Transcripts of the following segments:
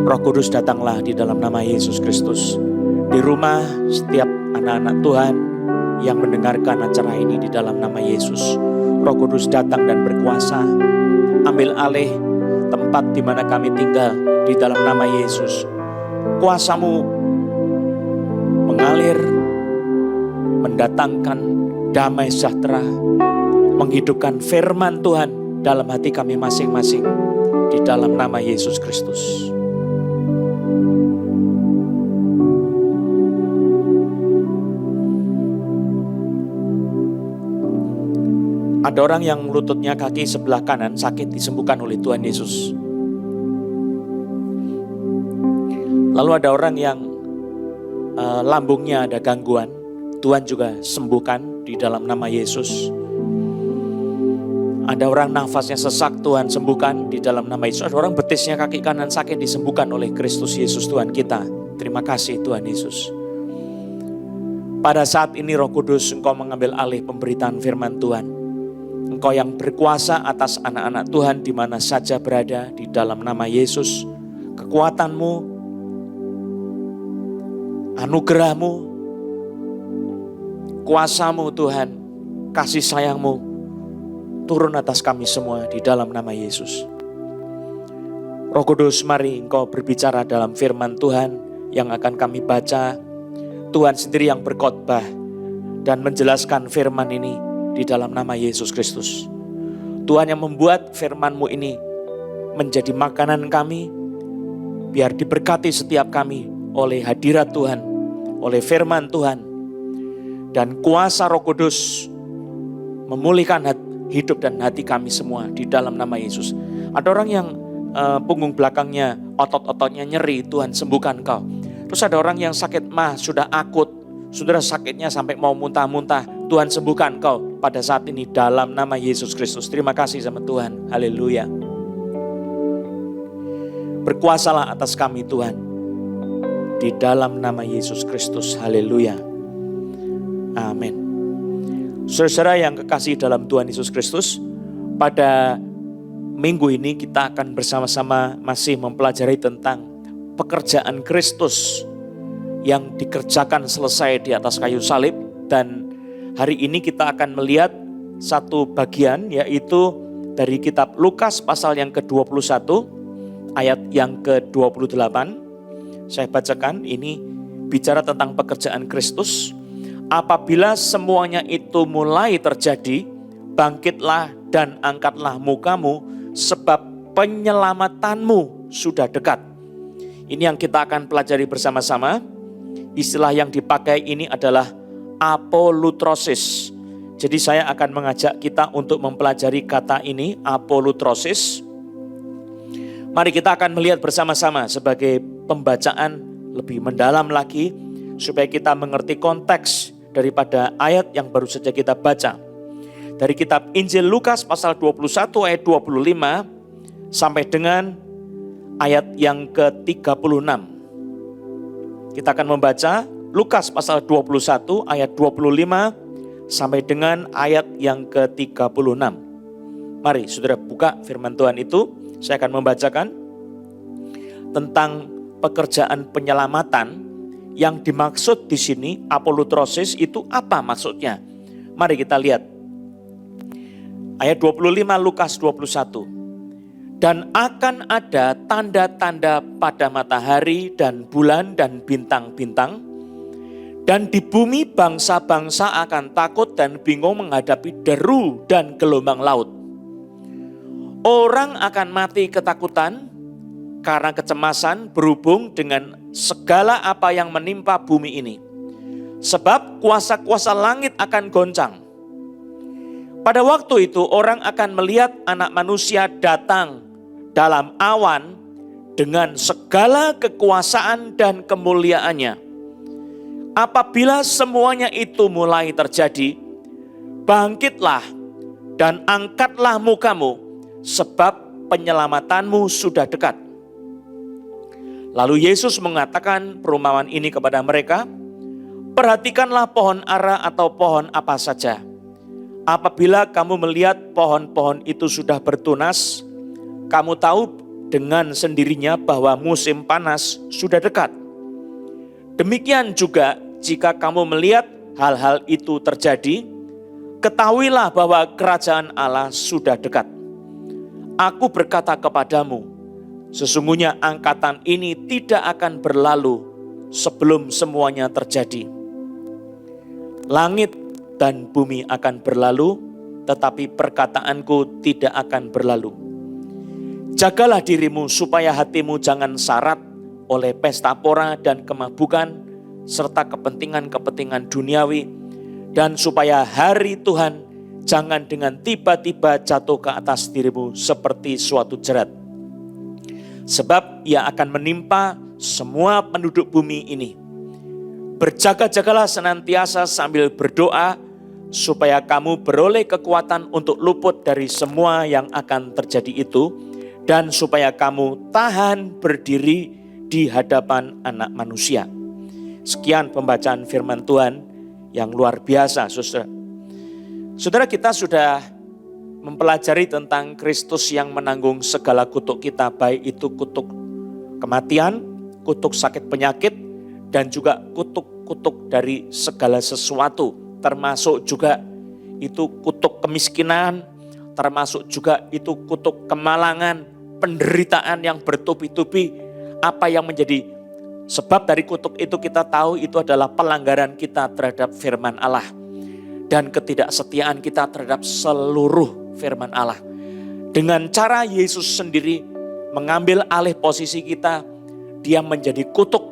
Roh Kudus datanglah di dalam nama Yesus Kristus. Di rumah setiap anak-anak Tuhan yang mendengarkan acara ini di dalam nama Yesus. Roh Kudus datang dan berkuasa. Ambil alih tempat di mana kami tinggal di dalam nama Yesus. Kuasa-Mu mengalir, mendatangkan damai sejahtera, menghidupkan firman Tuhan dalam hati kami masing-masing di dalam nama Yesus Kristus. Ada orang yang lututnya kaki sebelah kanan sakit, disembuhkan oleh Tuhan Yesus. Lalu ada orang yang lambungnya ada gangguan, Tuhan juga sembuhkan di dalam nama Yesus. Ada orang nafasnya sesak, Tuhan sembuhkan di dalam nama Yesus. Ada orang betisnya kaki kanan sakit, disembuhkan oleh Kristus Yesus Tuhan kita. Terima kasih Tuhan Yesus. Pada saat ini Roh Kudus, Engkau mengambil alih pemberitaan firman Tuhan. Engkau yang berkuasa atas anak-anak Tuhan di mana saja berada di dalam nama Yesus. Kekuatan-Mu, anugerah-Mu, kuasa-Mu Tuhan, kasih sayang-Mu turun atas kami semua di dalam nama Yesus. Roh Kudus, mari Engkau berbicara dalam firman Tuhan yang akan kami baca. Tuhan sendiri yang berkhotbah dan menjelaskan firman ini di dalam nama Yesus Kristus. Tuhan yang membuat firman-Mu ini menjadi makanan kami, biar diberkati setiap kami oleh hadirat Tuhan, oleh firman Tuhan. Dan kuasa Roh Kudus memulihkan hidup dan hati kami semua di dalam nama Yesus. Ada orang yang punggung belakangnya, otot-ototnya nyeri, Tuhan sembuhkan kau. Terus ada orang yang sakit mah sudah akut, sudah sakitnya sampai mau muntah-muntah, Tuhan sembuhkan kau pada saat ini dalam nama Yesus Kristus. Terima kasih sama Tuhan. Haleluya. Berkuasalah atas kami Tuhan di dalam nama Yesus Kristus. Haleluya. Amin. Saudara-saudara yang kekasih dalam Tuhan Yesus Kristus, pada minggu ini kita akan bersama-sama masih mempelajari tentang pekerjaan Kristus yang dikerjakan selesai di atas kayu salib. Dan hari ini kita akan melihat satu bagian, yaitu dari kitab Lukas pasal yang ke-21 ayat yang ke-28. Saya bacakan, ini bicara tentang pekerjaan Kristus. Apabila semuanya itu mulai terjadi, bangkitlah dan angkatlah mukamu, sebab penyelamatanmu sudah dekat. Ini yang kita akan pelajari bersama-sama. Istilah yang dipakai ini adalah apolutrosis. Jadi saya akan mengajak kita untuk mempelajari kata ini, apolutrosis. Mari kita akan melihat bersama-sama sebagai pembacaan lebih mendalam lagi, supaya kita mengerti konteks daripada ayat yang baru saja kita baca. Dari kitab Injil Lukas pasal 21 ayat 25 sampai dengan ayat yang ke-36. Kita akan membaca Lukas pasal 21 ayat 25 sampai dengan ayat yang ke-36. Mari saudara buka firman Tuhan itu. Saya akan membacakan tentang pekerjaan penyelamatan. Yang dimaksud di sini apolutrosis itu apa maksudnya? Mari kita lihat. Ayat 25 Lukas 21. Dan akan ada tanda-tanda pada matahari dan bulan dan bintang-bintang. Dan di bumi bangsa-bangsa akan takut dan bingung menghadapi deru dan gelombang laut. Orang akan mati ketakutan karena kecemasan berhubung dengan segala apa yang menimpa bumi ini. Sebab kuasa-kuasa langit akan goncang. Pada waktu itu orang akan melihat Anak Manusia datang dalam awan dengan segala kekuasaan dan kemuliaannya. Apabila semuanya itu mulai terjadi, bangkitlah dan angkatlah mukamu, sebab penyelamatanmu sudah dekat. Lalu Yesus mengatakan perumpamaan ini kepada mereka, perhatikanlah pohon ara atau pohon apa saja. Apabila kamu melihat pohon-pohon itu sudah bertunas, kamu tahu dengan sendirinya bahwa musim panas sudah dekat. Demikian juga jika kamu melihat hal-hal itu terjadi, ketahuilah bahwa kerajaan Allah sudah dekat. Aku berkata kepadamu, sesungguhnya angkatan ini tidak akan berlalu sebelum semuanya terjadi. Langit dan bumi akan berlalu, tetapi perkataanku tidak akan berlalu. Jagalah dirimu supaya hatimu jangan syarat oleh pesta pora dan kemabukan, serta kepentingan-kepentingan duniawi, dan supaya hari Tuhan jangan dengan tiba-tiba jatuh ke atas dirimu seperti suatu jerat. Sebab ia akan menimpa semua penduduk bumi ini. Berjaga-jagalah senantiasa sambil berdoa, supaya kamu beroleh kekuatan untuk luput dari semua yang akan terjadi itu, dan supaya kamu tahan berdiri di hadapan Anak Manusia. Sekian pembacaan firman Tuhan yang luar biasa, saudara. Saudara, kita sudah mempelajari tentang Kristus yang menanggung segala kutuk kita, baik itu kutuk kematian, kutuk sakit penyakit, dan juga kutuk-kutuk dari segala sesuatu, termasuk juga itu kutuk kemiskinan, termasuk juga itu kutuk kemalangan, penderitaan yang bertubi-tubi. Apa yang menjadi sebab dari kutuk itu kita tahu itu adalah pelanggaran kita terhadap firman Allah dan ketidaksetiaan kita terhadap seluruh firman Allah. Dengan cara Yesus sendiri mengambil alih posisi kita, dia menjadi kutuk.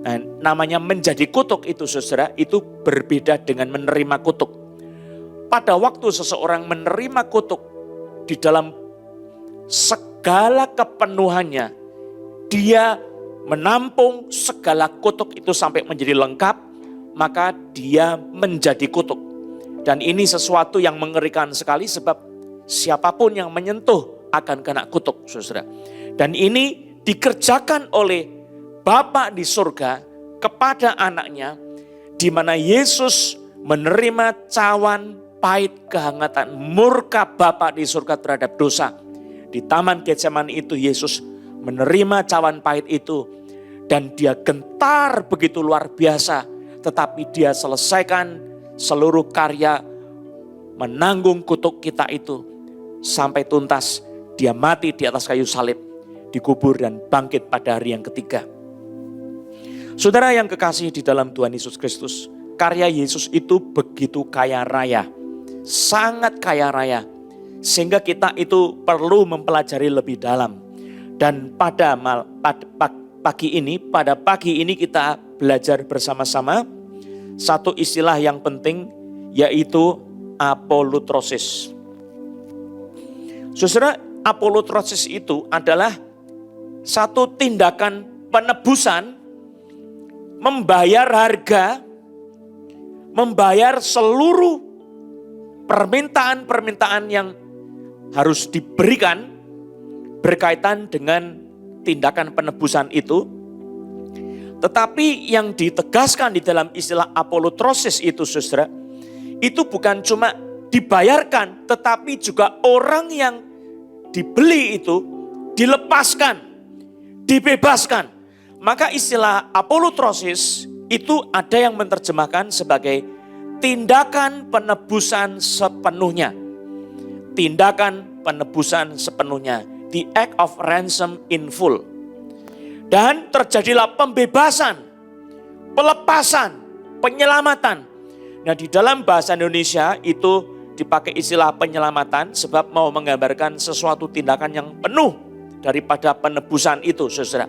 Nah, namanya menjadi kutuk itu, saudara, itu berbeda dengan menerima kutuk. Pada waktu seseorang menerima kutuk di dalam segala kepenuhannya, dia menampung segala kutuk itu sampai menjadi lengkap, maka dia menjadi kutuk. Dan ini sesuatu yang mengerikan sekali, sebab siapapun yang menyentuh akan kena kutuk, saudara. Dan ini dikerjakan oleh Bapa di surga kepada anaknya, di mana Yesus menerima cawan pahit kehangatan murka Bapa di surga terhadap dosa. Di Taman Getsemani itu Yesus menerima cawan pahit itu, dan dia gentar begitu luar biasa, tetapi dia selesaikan seluruh karya menanggung kutuk kita itu sampai tuntas. Dia mati di atas kayu salib, dikubur dan bangkit pada hari yang ketiga. Saudara yang kekasih di dalam Tuhan Yesus Kristus, karya Yesus itu begitu kaya raya, sangat kaya raya, sehingga kita itu perlu mempelajari lebih dalam. Dan pada pagi ini kita belajar bersama-sama satu istilah yang penting, yaitu apolutrosis. Saudara, apolutrosis itu adalah satu tindakan penebusan, membayar harga, membayar seluruh permintaan-permintaan yang harus diberikan berkaitan dengan tindakan penebusan itu. Tetapi yang ditegaskan di dalam istilah apolutrosis itu, saudara, itu bukan cuma dibayarkan, tetapi juga orang yang dibeli itu dilepaskan, dibebaskan. Maka istilah apolutrosis itu ada yang menerjemahkan sebagai tindakan penebusan sepenuhnya. Tindakan penebusan sepenuhnya. The act of ransom in full. Dan terjadilah pembebasan, pelepasan, penyelamatan. Nah, di dalam bahasa Indonesia itu dipakai istilah penyelamatan sebab mau menggambarkan sesuatu tindakan yang penuh daripada penebusan itu, saudara.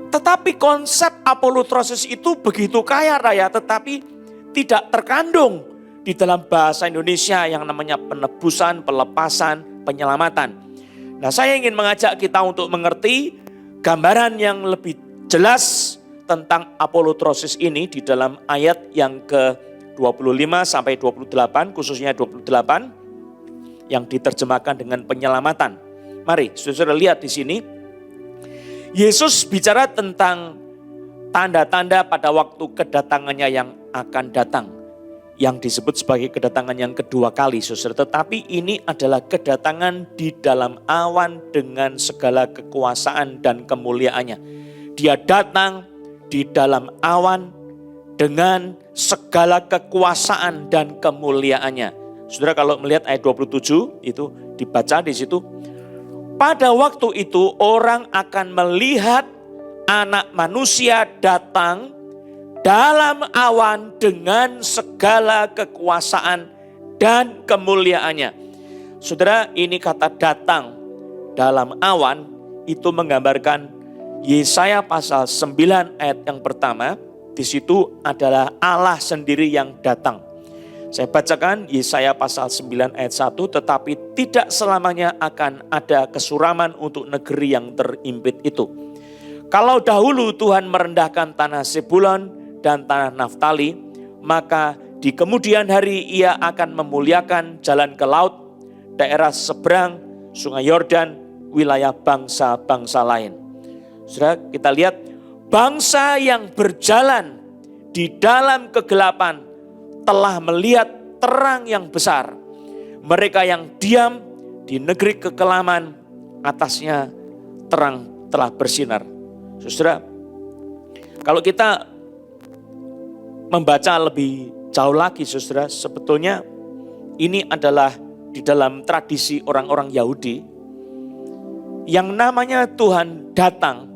Tetapi konsep apolutrosis itu begitu kaya raya, tetapi tidak terkandung di dalam bahasa Indonesia yang namanya penebusan, pelepasan, penyelamatan. Nah, saya ingin mengajak kita untuk mengerti gambaran yang lebih jelas tentang apolutrosis ini di dalam ayat yang ke-25 sampai 28, khususnya 28 yang diterjemahkan dengan penyelamatan. Mari, saudara lihat di sini. Yesus bicara tentang tanda-tanda pada waktu kedatangannya yang akan datang. yang disebut sebagai kedatangan yang kedua kali, saudara. Tetapi ini adalah kedatangan di dalam awan dengan segala kekuasaan dan kemuliaannya. Dia datang di dalam awan dengan segala kekuasaan dan kemuliaannya. Saudara, kalau melihat ayat 27 itu dibaca di situ. Pada waktu itu orang akan melihat Anak Manusia datang dalam awan dengan segala kekuasaan dan kemuliaannya. Saudara, ini kata datang dalam awan itu menggambarkan Yesaya pasal 9 ayat yang pertama. Di situ adalah Allah sendiri yang datang. Saya bacakan Yesaya pasal 9 ayat 1. Tetapi tidak selamanya akan ada kesuraman untuk negeri yang terimpit itu. Kalau dahulu Tuhan merendahkan tanah Zebulon dan tanah Naftali, maka di kemudian hari Ia akan memuliakan jalan ke laut, daerah seberang Sungai Yordan, wilayah bangsa-bangsa lain. Saudara, kita lihat bangsa yang berjalan di dalam kegelapan telah melihat terang yang besar. Mereka yang diam di negeri kekelaman, atasnya terang telah bersinar. Saudara, kalau kita membaca lebih jauh lagi, saudara, sebetulnya ini adalah di dalam tradisi orang-orang Yahudi yang namanya Tuhan datang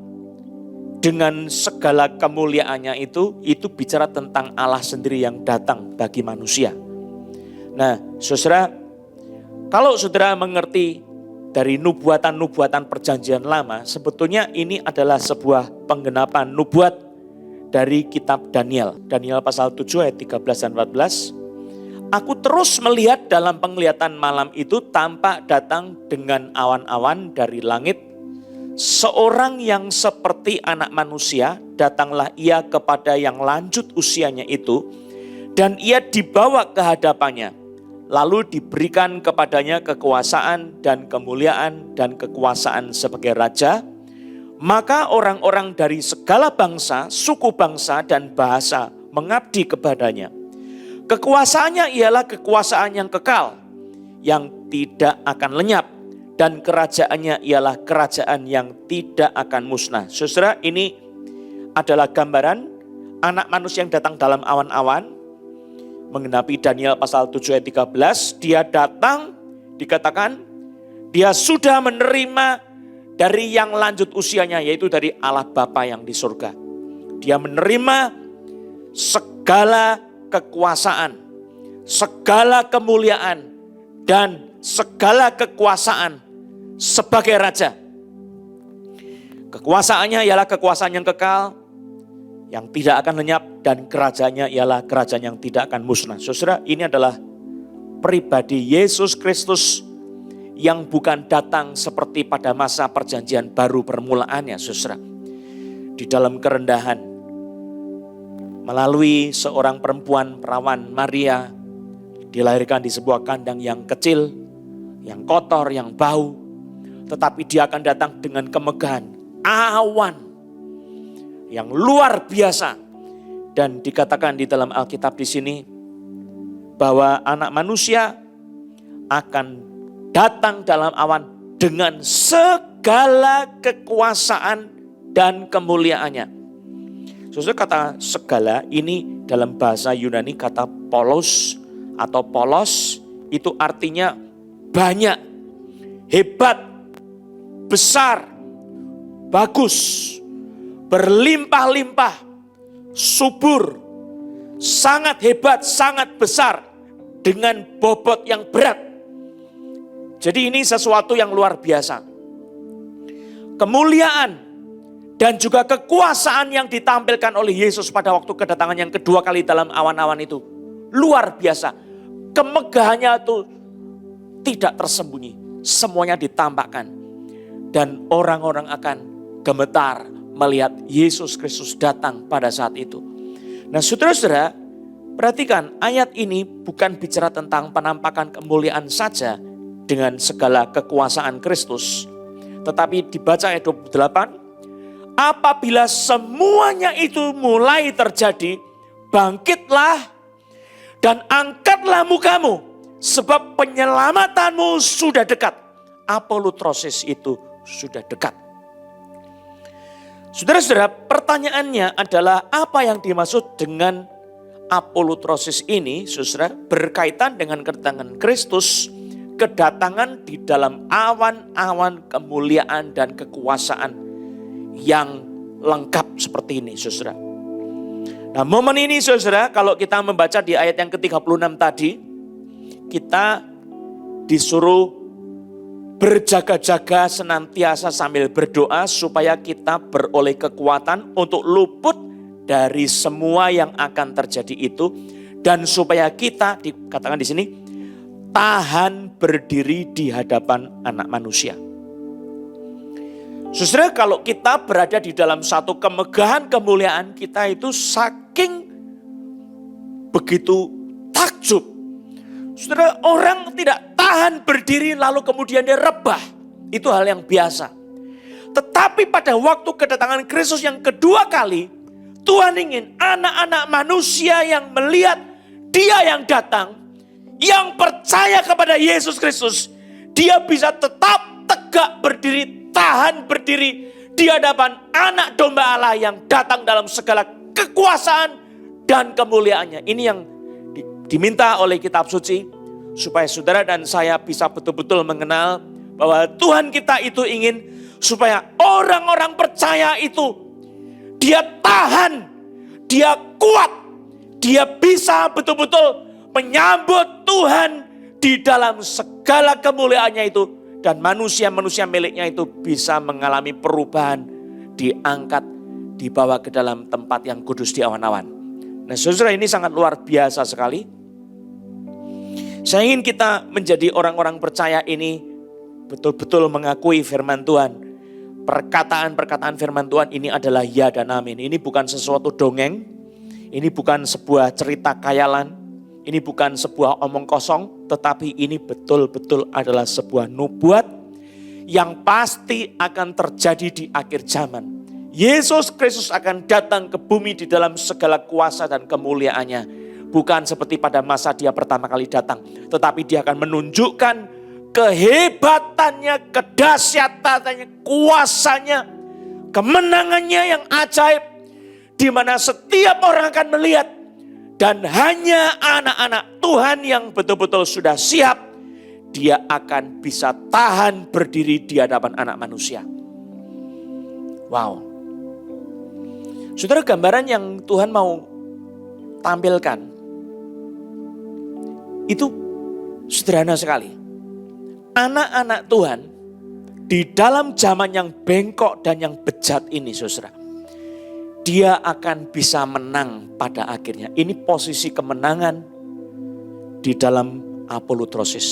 dengan segala kemuliaannya itu bicara tentang Allah sendiri yang datang bagi manusia. Nah, saudara, kalau saudara mengerti dari nubuatan-nubuatan perjanjian lama, sebetulnya ini adalah sebuah penggenapan nubuat dari kitab Daniel. Daniel pasal 7 ayat 13 dan 14. Aku terus melihat dalam penglihatan malam itu tampak datang dengan awan-awan dari langit. Seorang yang seperti anak manusia, datanglah ia kepada yang lanjut usianya itu. Dan ia dibawa ke hadapannya. Lalu diberikan kepadanya kekuasaan dan kemuliaan dan kekuasaan sebagai raja. Maka orang-orang dari segala bangsa, suku bangsa dan bahasa mengabdi kepadanya. Kekuasaannya ialah kekuasaan yang kekal, yang tidak akan lenyap. Dan kerajaannya ialah kerajaan yang tidak akan musnah. Saudara, ini adalah gambaran anak manusia yang datang dalam awan-awan. Menggenapi Daniel pasal 7 ayat 13, dia datang, dikatakan dia sudah menerima dari yang lanjut usianya, yaitu dari Allah Bapa yang di surga. Dia menerima segala kekuasaan, segala kemuliaan, dan segala kekuasaan sebagai raja. Kekuasaannya ialah kekuasaan yang kekal, yang tidak akan lenyap, dan kerajaannya ialah kerajaan yang tidak akan musnah. Saudara, ini adalah pribadi Yesus Kristus yang bukan datang seperti pada masa perjanjian baru permulaannya, saudara. Di dalam kerendahan, melalui seorang perempuan perawan Maria, dilahirkan di sebuah kandang yang kecil, yang kotor, yang bau. Tetapi dia akan datang dengan kemegahan awan yang luar biasa. Dan dikatakan di dalam Alkitab di sini bahwa anak manusia akan datang dalam awan dengan segala kekuasaan dan kemuliaannya. Saudara, kata segala ini dalam bahasa Yunani kata polos atau polos, itu artinya banyak, hebat, besar, bagus, berlimpah-limpah, subur, sangat hebat, sangat besar, dengan bobot yang berat. Jadi ini sesuatu yang luar biasa. Kemuliaan dan juga kekuasaan yang ditampilkan oleh Yesus pada waktu kedatangan yang kedua kali dalam awan-awan itu luar biasa. Kemegahannya itu tidak tersembunyi, semuanya ditampakkan. Dan orang-orang akan gemetar melihat Yesus Kristus datang pada saat itu. Nah, saudara-saudara, perhatikan ayat ini bukan bicara tentang penampakan kemuliaan saja dengan segala kekuasaan Kristus. Tetapi dibaca ayat 28, apabila semuanya itu mulai terjadi, bangkitlah Dan angkatlah mukamu, sebab penyelamatanmu sudah dekat. Apolutrosis itu sudah dekat. Saudara-saudara, pertanyaannya adalah apa yang dimaksud dengan apolutrosis ini, saudara, berkaitan dengan kedatangan Kristus, kedatangan di dalam awan-awan kemuliaan dan kekuasaan yang lengkap seperti ini, saudara. Nah, momen ini, saudara, kalau kita membaca di ayat yang ke-36 tadi, kita disuruh berjaga-jaga senantiasa sambil berdoa supaya kita beroleh kekuatan untuk luput dari semua yang akan terjadi itu, dan supaya kita, dikatakan di sini, tahan berdiri di hadapan Anak Manusia. Saudara, kalau kita berada di dalam satu kemegahan kemuliaan, kita itu saking begitu takjub. Saudara, orang tidak tahan berdiri lalu kemudian dia rebah. Itu hal yang biasa. Tetapi pada waktu kedatangan Kristus yang kedua kali, Tuhan ingin anak-anak manusia yang melihat Dia yang datang, yang percaya kepada Yesus Kristus, dia bisa tetap tegak berdiri, tahan berdiri di hadapan Anak Domba Allah yang datang dalam segala kekuasaan dan kemuliaannya. Ini yang diminta oleh kitab suci, supaya saudara dan saya bisa betul-betul mengenal bahwa Tuhan kita itu ingin supaya orang-orang percaya itu dia tahan, dia kuat, dia bisa betul-betul menyambut Tuhan di dalam segala kemuliaannya itu, dan manusia-manusia miliknya itu bisa mengalami perubahan, diangkat, dibawa ke dalam tempat yang kudus di awan-awan. Nah, saudara, ini sangat luar biasa sekali. Saya ingin kita menjadi orang-orang percaya ini betul-betul mengakui firman Tuhan. Perkataan-perkataan firman Tuhan ini adalah ya dan amin. Ini bukan sesuatu dongeng. Ini bukan sebuah cerita khayalan. Ini bukan sebuah omong kosong. Tetapi ini betul-betul adalah sebuah nubuat yang pasti akan terjadi di akhir zaman. Yesus Kristus akan datang ke bumi di dalam segala kuasa dan kemuliaannya. Bukan seperti pada masa dia pertama kali datang. Tetapi dia akan menunjukkan kehebatannya, kedahsyatannya, kuasanya, kemenangannya yang ajaib. Di mana setiap orang akan melihat. Dan hanya anak-anak Tuhan yang betul-betul sudah siap, dia akan bisa tahan berdiri di hadapan Anak Manusia. Wow. Saudara, gambaran yang Tuhan mau tampilkan itu sederhana sekali. Anak-anak Tuhan di dalam zaman yang bengkok dan yang bejat ini, saudara, dia akan bisa menang pada akhirnya. Ini posisi kemenangan di dalam apolutrosis.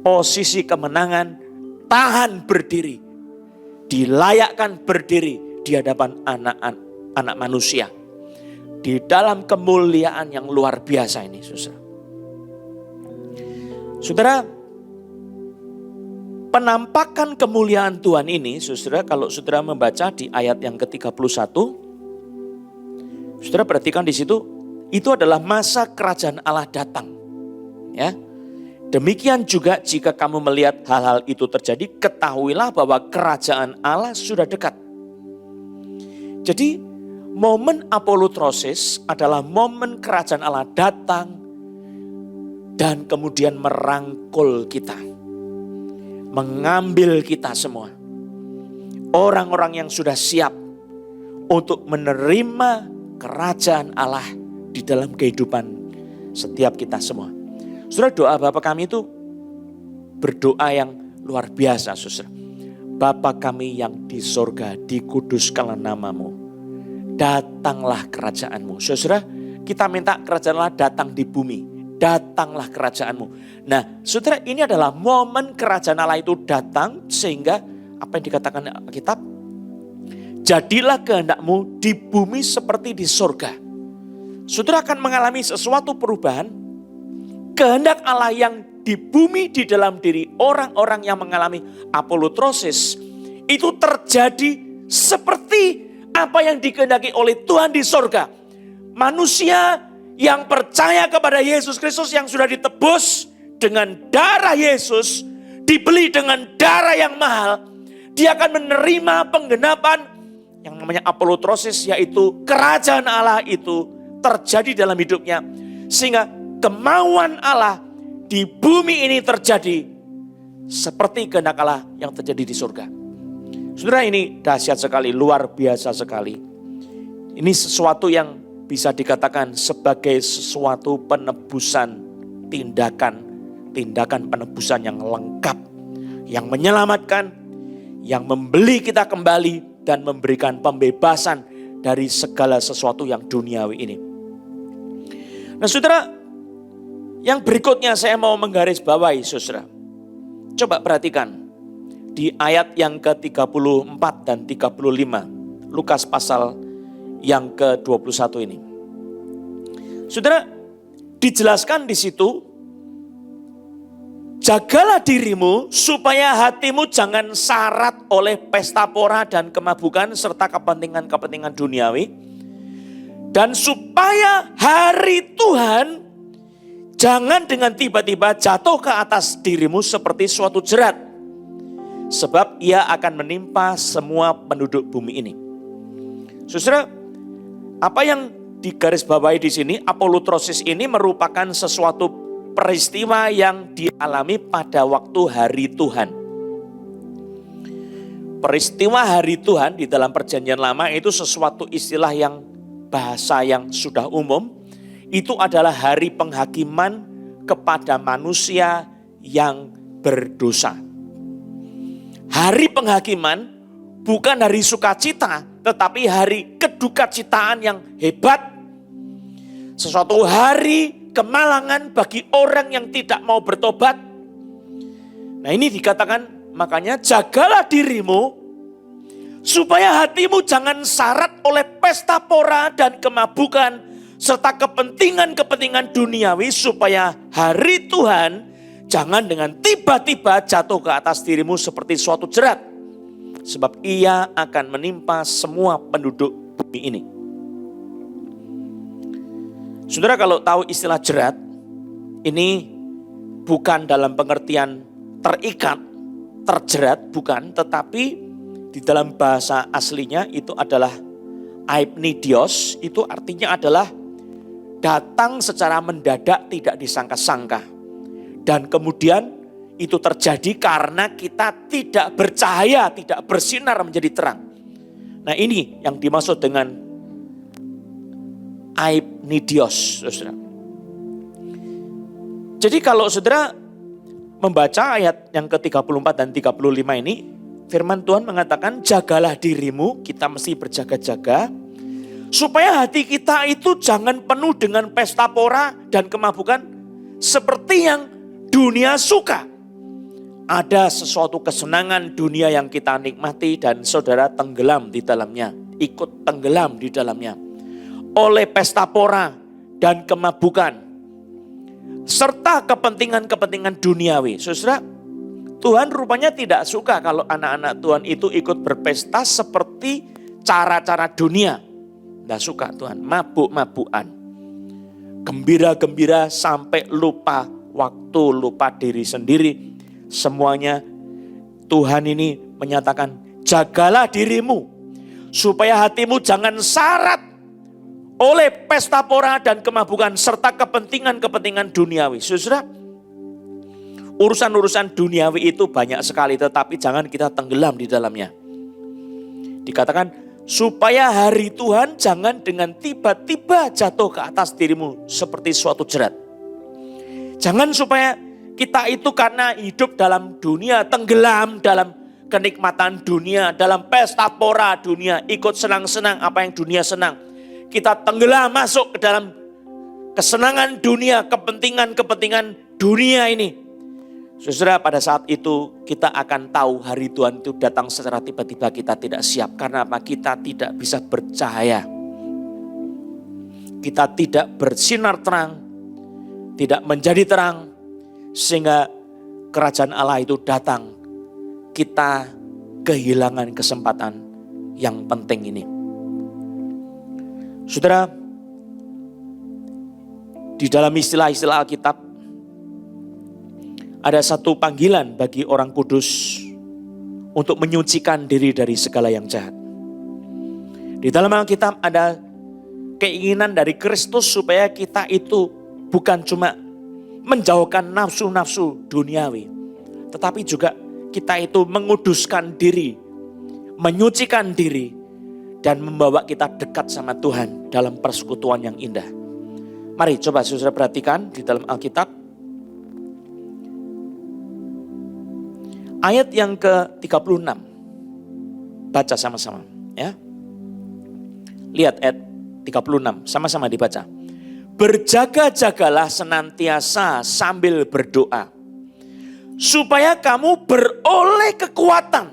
Posisi kemenangan, tahan berdiri, dilayakkan berdiri di hadapan anak manusia. Di dalam kemuliaan yang luar biasa ini, saudara. Saudara, penampakan kemuliaan Tuhan ini, saudara, kalau saudara membaca di ayat yang ke-31, saudara perhatikan di situ, itu adalah masa kerajaan Allah datang. Ya. Demikian juga jika kamu melihat hal-hal itu terjadi, ketahuilah bahwa kerajaan Allah sudah dekat. Jadi momen apolutrosis adalah momen kerajaan Allah datang dan kemudian merangkul kita. Mengambil kita semua. Orang-orang yang sudah siap untuk menerima kerajaan Allah di dalam kehidupan setiap kita semua. Saudara, doa Bapa kami itu berdoa yang luar biasa, saudara. Bapa kami yang di sorga, dikuduskanlah namamu. Datanglah kerajaanmu. Saudara, kita minta kerajaan Allah datang di bumi. Datanglah kerajaanmu. Nah, saudara, ini adalah momen kerajaan Allah itu datang sehingga apa yang dikatakan Alkitab, jadilah kehendakmu di bumi seperti di sorga. Saudara akan mengalami sesuatu perubahan. Kehendak Allah yang di bumi di dalam diri orang-orang yang mengalami apolutrosis itu terjadi seperti apa yang dikehendaki oleh Tuhan di sorga. Manusia yang percaya kepada Yesus Kristus yang sudah ditebus dengan darah Yesus, dibeli dengan darah yang mahal, dia akan menerima penggenapan yang namanya apolutrosis, yaitu kerajaan Allah itu terjadi dalam hidupnya. Sehingga kemauan Allah di bumi ini terjadi seperti kehendak Allah yang terjadi di surga. Saudara, ini dahsyat sekali, luar biasa sekali. Ini sesuatu yang bisa dikatakan sebagai sesuatu penebusan, tindakan penebusan yang lengkap, yang menyelamatkan, yang membeli kita kembali dan memberikan pembebasan dari segala sesuatu yang duniawi ini. Nah saudara, yang berikutnya saya mau menggarisbawahi saudara. Coba perhatikan di ayat yang ke-34 dan 35, Lukas pasal yang ke-21 ini. Saudara, dijelaskan di situ, jagalah dirimu supaya hatimu jangan syarat oleh pesta pora dan kemabukan serta kepentingan-kepentingan duniawi. Dan supaya hari Tuhan jangan dengan tiba-tiba jatuh ke atas dirimu seperti suatu jerat. Sebab ia akan menimpa semua penduduk bumi ini. Saudara, apa yang digarisbawahi di sini, apolutrosis ini merupakan sesuatu peristiwa yang dialami pada waktu hari Tuhan. Peristiwa hari Tuhan di dalam perjanjian lama itu sesuatu istilah yang bahasa yang sudah umum. Itu adalah hari penghakiman kepada manusia yang berdosa. Hari penghakiman bukan hari sukacita, tetapi hari kedukacitaan yang hebat. Sesuatu hari kemalangan bagi orang yang tidak mau bertobat. Nah ini dikatakan, makanya jagalah dirimu supaya hatimu jangan syarat oleh pesta pora dan kemabukan serta kepentingan-kepentingan duniawi, supaya hari Tuhan jangan dengan tiba-tiba jatuh ke atas dirimu seperti suatu jerat. Sebab ia akan menimpa semua penduduk bumi ini. Saudara, kalau tahu istilah jerat, ini bukan dalam pengertian terikat, terjerat, bukan. Tetapi di dalam bahasa aslinya itu adalah aipnidios, itu artinya adalah datang secara mendadak tidak disangka-sangka. Dan kemudian itu terjadi karena kita tidak bercahaya, tidak bersinar menjadi terang. Nah ini yang dimaksud dengan aipnidios, saudara. Jadi kalau saudara membaca ayat yang ke-34 dan 35 ini, firman Tuhan mengatakan jagalah dirimu, kita mesti berjaga-jaga. Supaya hati kita itu jangan penuh dengan pesta pora dan kemabukan seperti yang dunia suka. Ada sesuatu kesenangan dunia yang kita nikmati dan saudara tenggelam di dalamnya. Ikut tenggelam di dalamnya. Oleh pesta pora dan kemabukan. Serta kepentingan-kepentingan duniawi. Saudara, Tuhan rupanya tidak suka kalau anak-anak Tuhan itu ikut berpesta seperti cara-cara dunia. Tidak suka Tuhan, mabuk-mabukan. Gembira-gembira sampai lupa waktu, lupa diri sendiri. Semuanya Tuhan ini menyatakan jagalah dirimu supaya hatimu jangan syarat oleh pesta pora dan kemabukan serta kepentingan-kepentingan duniawi. Saudara, urusan-urusan duniawi itu banyak sekali, tetapi jangan kita tenggelam di dalamnya. Dikatakan supaya hari Tuhan jangan dengan tiba-tiba jatuh ke atas dirimu seperti suatu jerat. Jangan supaya kita itu karena hidup dalam dunia, tenggelam dalam kenikmatan dunia, dalam pesta pora dunia, ikut senang-senang apa yang dunia senang. Kita tenggelam masuk ke dalam kesenangan dunia, kepentingan-kepentingan dunia ini. Saudara, pada saat itu kita akan tahu hari Tuhan itu datang secara tiba-tiba, kita tidak siap. Karena apa? Kita tidak bisa bercahaya. Kita tidak bersinar terang, tidak menjadi terang. Sehingga kerajaan Allah itu datang, kita kehilangan kesempatan yang penting ini. Saudara, Di dalam istilah-istilah Alkitab, ada satu panggilan bagi orang kudus untuk menyucikan diri dari segala yang jahat. Di dalam Alkitab ada keinginan dari Kristus supaya kita itu bukan cuma menjauhkan nafsu-nafsu duniawi, tetapi juga kita itu menguduskan diri, menyucikan diri, dan membawa kita dekat sama Tuhan dalam persekutuan yang indah. Mari coba saudara perhatikan di dalam Alkitab. Ayat yang ke-36. Baca sama-sama ya. Lihat ayat 36, sama-sama dibaca. Berjaga-jagalah senantiasa sambil berdoa, supaya kamu beroleh kekuatan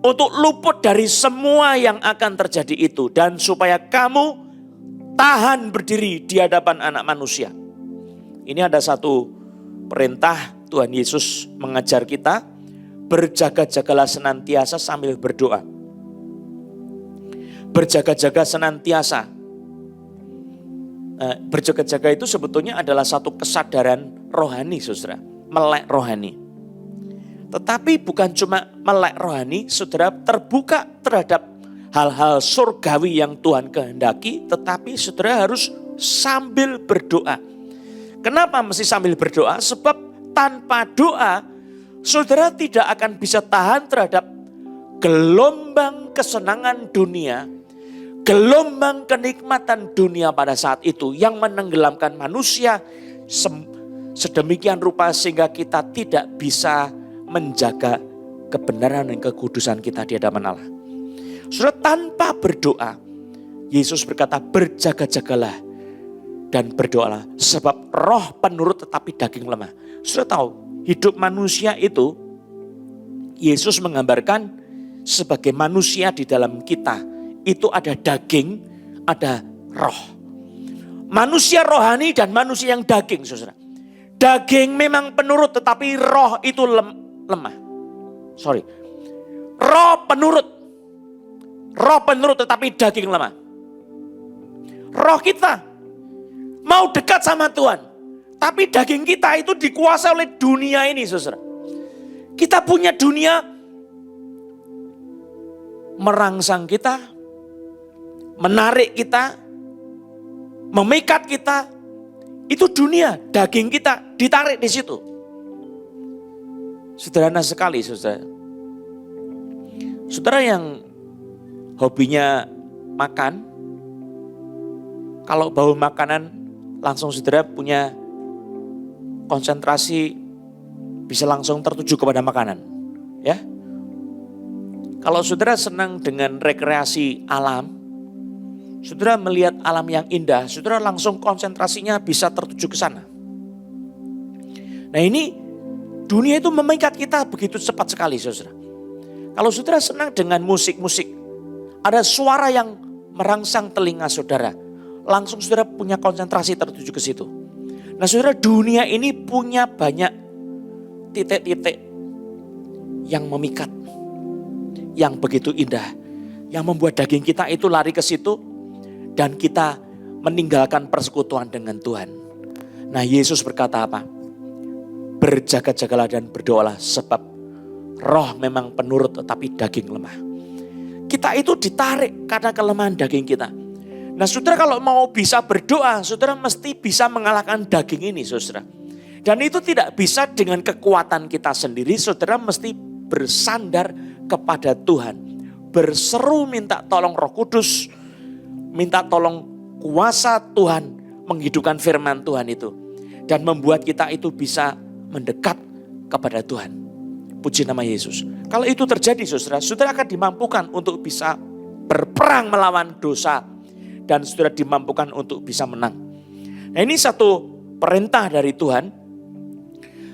untuk luput dari semua yang akan terjadi itu, dan supaya kamu tahan berdiri di hadapan Anak Manusia. Ini ada satu perintah Tuhan Yesus mengajar kita, berjaga-jagalah senantiasa sambil berdoa. Berjaga-jaga senantiasa. Berjaga-jaga itu sebetulnya adalah satu kesadaran rohani, saudara. Melek rohani. Tetapi bukan cuma melek rohani, saudara, terbuka terhadap hal-hal surgawi yang Tuhan kehendaki, tetapi saudara harus sambil berdoa. Kenapa mesti sambil berdoa? Sebab tanpa doa, saudara tidak akan bisa tahan terhadap gelombang kesenangan dunia, gelombang kenikmatan dunia pada saat itu yang menenggelamkan manusia sedemikian rupa sehingga kita tidak bisa menjaga kebenaran dan kekudusan kita di hadapan Allah. Saudara, tanpa berdoa, Yesus berkata berjaga-jagalah dan berdoalah, sebab roh penurut tetapi daging lemah. Saudara tahu, hidup manusia itu Yesus menggambarkan sebagai manusia di dalam kita. Itu ada daging, ada roh. Manusia rohani dan manusia yang daging, saudara. Daging memang penurut tetapi roh itu lemah. Roh penurut tetapi daging lemah. Roh kita mau dekat sama Tuhan, tapi daging kita itu dikuasai oleh dunia ini, saudara. Kita punya dunia merangsang kita, menarik kita, memikat kita. Itu dunia, daging kita ditarik di situ. Sederhana sekali, saudara. Saudara yang hobinya makan, kalau bau makanan langsung saudara punya konsentrasi, bisa langsung tertuju kepada makanan. Ya. Kalau saudara senang dengan rekreasi alam, saudara melihat alam yang indah, saudara langsung konsentrasinya bisa tertuju ke sana. Nah ini dunia itu memikat kita begitu cepat sekali, saudara. Kalau saudara senang dengan musik-musik, ada suara yang merangsang telinga saudara, langsung saudara punya konsentrasi tertuju ke situ. Nah saudara, dunia ini punya banyak titik-titik yang memikat, yang begitu indah, yang membuat daging kita itu lari ke situ dan kita meninggalkan persekutuan dengan Tuhan. Nah Yesus berkata apa? Berjaga-jagalah dan berdoalah, sebab roh memang penurut tetapi daging lemah. Kita itu ditarik karena kelemahan daging kita. Nah saudara, kalau mau bisa berdoa, saudara mesti bisa mengalahkan daging ini, saudara. Dan itu tidak bisa dengan kekuatan kita sendiri, saudara mesti bersandar kepada Tuhan. Berseru minta tolong Roh Kudus, minta tolong kuasa Tuhan menghidupkan firman Tuhan itu. Dan membuat kita itu bisa mendekat kepada Tuhan. Puji nama Yesus. Kalau itu terjadi, saudara, saudara akan dimampukan untuk bisa berperang melawan dosa. Dan saudara dimampukan untuk bisa menang. Nah ini satu perintah dari Tuhan.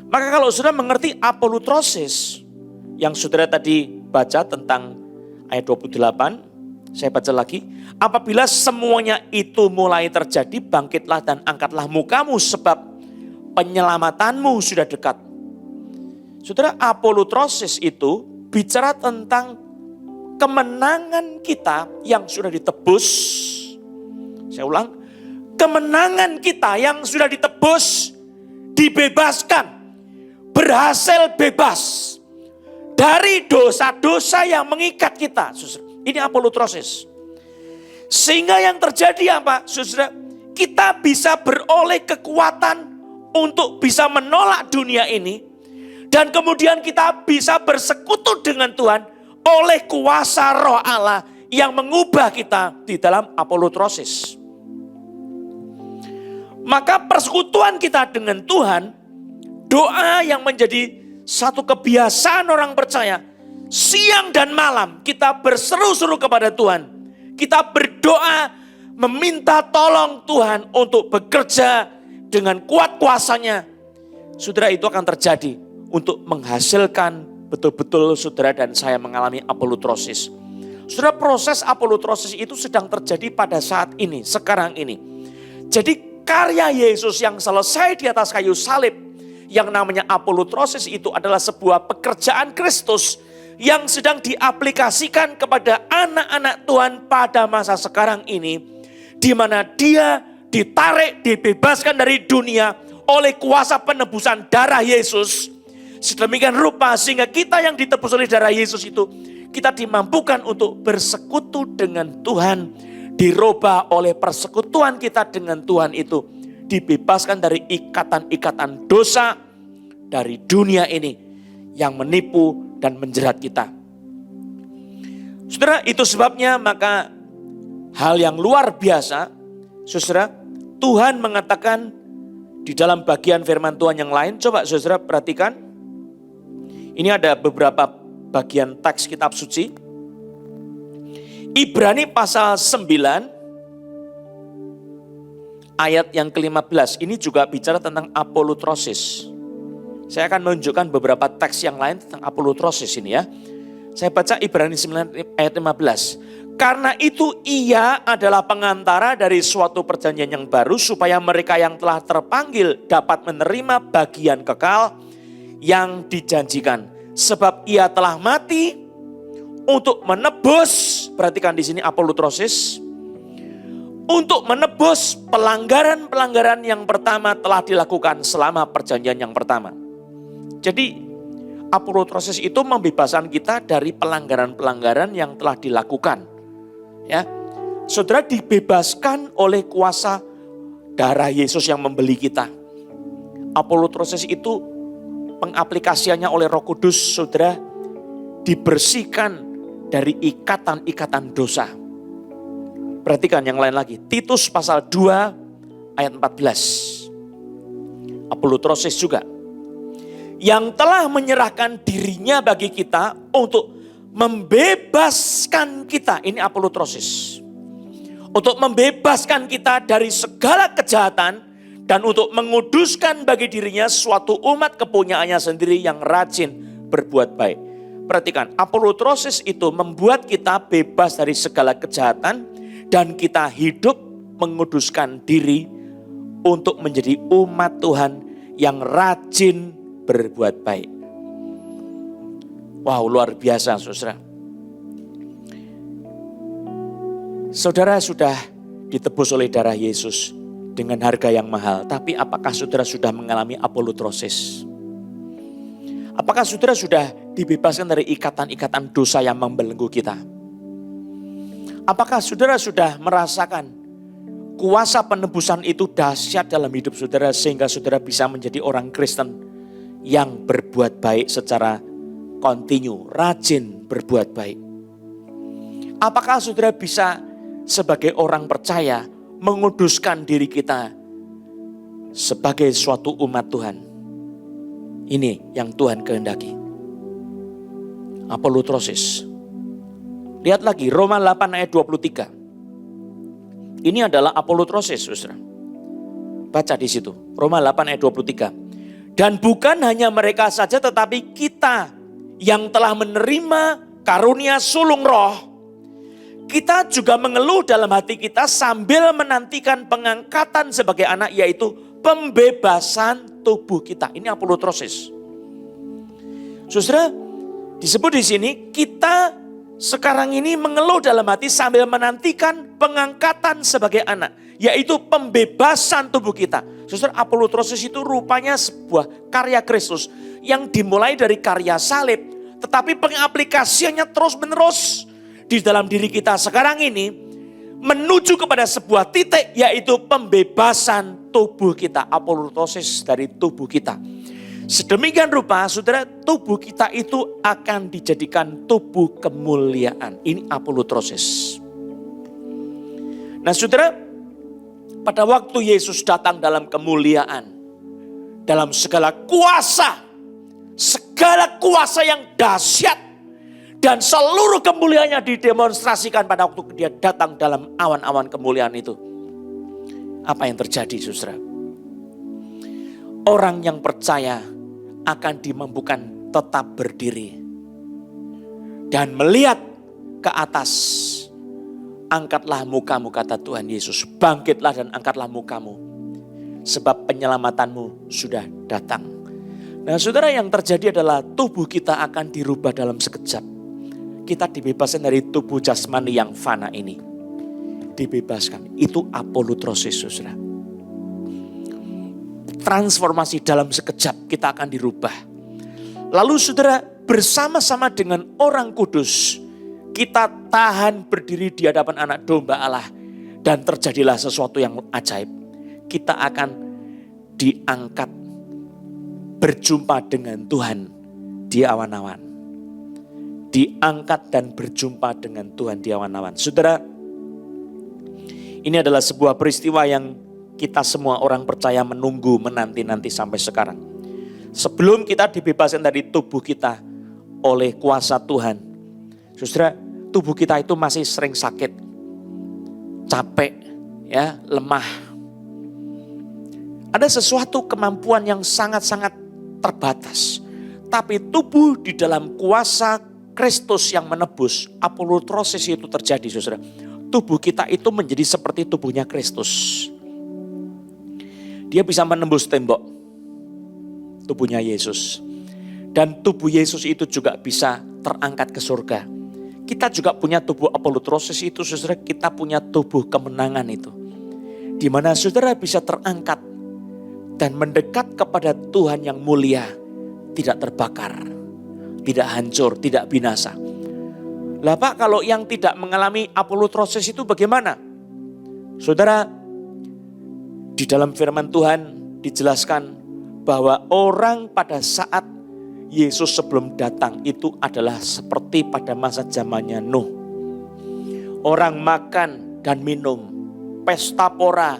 Maka kalau saudara mengerti apolutrosis yang saudara tadi baca tentang ayat 28. Saya baca lagi. Apabila semuanya itu mulai terjadi, bangkitlah dan angkatlah mukamu sebab penyelamatanmu sudah dekat. Saudara, apolutrosis itu bicara tentang kemenangan kita yang sudah ditebus. Saya ulang, kemenangan kita yang sudah ditebus, dibebaskan, berhasil bebas dari dosa-dosa yang mengikat kita. Ini apolutrosis. Sehingga yang terjadi apa? Saudara, kita bisa beroleh kekuatan untuk bisa menolak dunia ini. Dan kemudian kita bisa bersekutu dengan Tuhan oleh kuasa Roh Allah yang mengubah kita di dalam apolutrosis. Maka persekutuan kita dengan Tuhan, doa yang menjadi satu kebiasaan orang percaya, siang dan malam kita berseru-seru kepada Tuhan. Kita berdoa meminta tolong Tuhan untuk bekerja dengan kuat kuasanya. Saudara, itu akan terjadi untuk menghasilkan betul-betul saudara dan saya mengalami apolutrosis. Saudara, proses apolutrosis itu sedang terjadi pada saat ini, sekarang ini. Jadi karya Yesus yang selesai di atas kayu salib, yang namanya apolutrosis itu adalah sebuah pekerjaan Kristus yang sedang diaplikasikan kepada anak-anak Tuhan pada masa sekarang ini, di mana dia ditarik, dibebaskan dari dunia oleh kuasa penebusan darah Yesus. Sedemikian rupa sehingga kita yang ditebus oleh darah Yesus itu, kita dimampukan untuk bersekutu dengan Tuhan, dirubah oleh persekutuan kita dengan Tuhan itu, dibebaskan dari ikatan-ikatan dosa dari dunia ini yang menipu dan menjerat kita. Saudara, itu sebabnya maka hal yang luar biasa, saudara, Tuhan mengatakan di dalam bagian firman Tuhan yang lain. Coba saudara perhatikan. Ini ada beberapa bagian teks kitab suci. Ibrani pasal 9 ayat yang ke-15. Ini juga bicara tentang apolutrosis. Saya akan menunjukkan beberapa teks yang lain tentang apolutrosis ini ya. Saya baca Ibrani 9 ayat 15. Karena itu ia adalah pengantara dari suatu perjanjian yang baru, supaya mereka yang telah terpanggil dapat menerima bagian kekal yang dijanjikan. Sebab ia telah mati untuk menebus, perhatikan di sini apolutrosis, untuk menebus pelanggaran-pelanggaran yang pertama telah dilakukan selama perjanjian yang pertama. Jadi apolutrosis itu membebaskan kita dari pelanggaran-pelanggaran yang telah dilakukan. Ya, saudara dibebaskan oleh kuasa darah Yesus yang membeli kita. Apolutrosis itu pengaplikasiannya oleh Roh Kudus, saudara dibersihkan dari ikatan-ikatan dosa. Perhatikan yang lain lagi. Titus pasal 2 ayat 14. Apolutrosis juga. Yang telah menyerahkan dirinya bagi kita untuk membebaskan kita. Ini apolutrosis. Untuk membebaskan kita dari segala kejahatan dan untuk menguduskan bagi dirinya suatu umat kepunyaannya sendiri yang rajin berbuat baik. Perhatikan, apolutrosis itu membuat kita bebas dari segala kejahatan dan kita hidup menguduskan diri untuk menjadi umat Tuhan yang rajin berbuat baik. Wow, luar biasa saudara. Saudara sudah ditebus oleh darah Yesus dengan harga yang mahal. Tapi apakah saudara sudah mengalami apolutrosis? Apakah saudara sudah dibebaskan dari ikatan-ikatan dosa yang membelenggu kita? Apakah saudara sudah merasakan kuasa penebusan itu dahsyat dalam hidup saudara sehingga saudara bisa menjadi orang Kristen yang berbuat baik secara kontinu, rajin berbuat baik? Apakah saudara bisa sebagai orang percaya menguduskan diri kita sebagai suatu umat Tuhan? Ini yang Tuhan kehendaki. Apolutrosis. Lihat lagi Roma 8 ayat 23. Ini adalah apolutrosis, saudara. Baca di situ. Roma 8 ayat 23. Dan bukan hanya mereka saja tetapi kita yang telah menerima karunia sulung roh, kita juga mengeluh dalam hati kita sambil menantikan pengangkatan sebagai anak, yaitu pembebasan tubuh kita. Ini apolutrosis. Saudara, disebut di sini kita sekarang ini mengeluh dalam hati sambil menantikan pengangkatan sebagai anak, yaitu pembebasan tubuh kita. Saudara, apolutrosis itu rupanya sebuah karya Kristus yang dimulai dari karya salib, tetapi pengaplikasiannya terus-menerus di dalam diri kita sekarang ini menuju kepada sebuah titik, yaitu pembebasan tubuh kita, apolutrosis dari tubuh kita. Sedemikian rupa, saudara, tubuh kita itu akan dijadikan tubuh kemuliaan. Ini apolutrosis. Nah, saudara, pada waktu Yesus datang dalam kemuliaan, dalam segala kuasa yang dahsyat, dan seluruh kemuliaannya didemonstrasikan pada waktu dia datang dalam awan-awan kemuliaan itu. Apa yang terjadi, saudara? Orang yang percaya akan dimampukan tetap berdiri dan melihat ke atas. Angkatlah mukamu, kata Tuhan Yesus. Bangkitlah dan angkatlah mukamu, sebab penyelamatanmu sudah datang. Nah, saudara, yang terjadi adalah tubuh kita akan dirubah dalam sekejap. Kita dibebaskan dari tubuh jasmani yang fana ini. Dibebaskan. Itu apolutrosis, saudara. Transformasi dalam sekejap, kita akan dirubah. Lalu saudara, bersama-sama dengan orang kudus, kita tahan berdiri di hadapan anak domba Allah. Dan terjadilah sesuatu yang ajaib. Kita akan diangkat berjumpa dengan Tuhan di awan-awan. Diangkat dan berjumpa dengan Tuhan di awan-awan. Saudara, ini adalah sebuah peristiwa yang kita semua orang percaya menunggu, menanti-nanti sampai sekarang. Sebelum kita dibebaskan dari tubuh kita oleh kuasa Tuhan, saudara, tubuh kita itu masih sering sakit, capek, ya, lemah. Ada sesuatu kemampuan yang sangat-sangat terbatas. Tapi tubuh di dalam kuasa Kristus yang menebus, apolutrosis itu terjadi, saudara. Tubuh kita itu menjadi seperti tubuhnya Kristus. Dia bisa menembus tembok, tubuhnya Yesus. Dan tubuh Yesus itu juga bisa terangkat ke surga. Kita juga punya tubuh apolutrosis itu, saudara. Kita punya tubuh kemenangan itu. Di mana saudara bisa terangkat dan mendekat kepada Tuhan yang mulia. Tidak terbakar, tidak hancur, tidak binasa. Lah Pak, kalau yang tidak mengalami apolutrosis itu bagaimana? Saudara, di dalam firman Tuhan dijelaskan bahwa orang pada saat Yesus sebelum datang itu adalah seperti pada masa zamannya Nuh. Orang makan dan minum, pesta pora,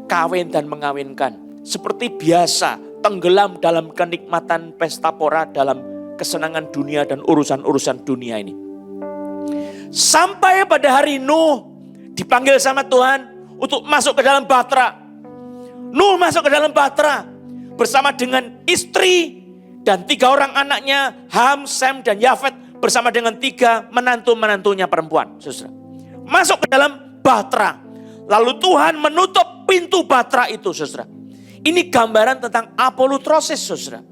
kawin dan mengawinkan. Seperti biasa, tenggelam dalam kenikmatan pesta pora, dalam kesenangan dunia dan urusan-urusan dunia ini. Sampai pada hari Nuh dipanggil sama Tuhan untuk masuk ke dalam bahtera. Nuh masuk ke dalam bahtera bersama dengan istri dan 3 orang anaknya, Ham, Sem, dan Yafet, bersama dengan 3 menantu-menantunya perempuan. Saudara, masuk ke dalam bahtera. Lalu Tuhan menutup pintu bahtera itu, saudara. Ini gambaran tentang apolutrosis, saudara.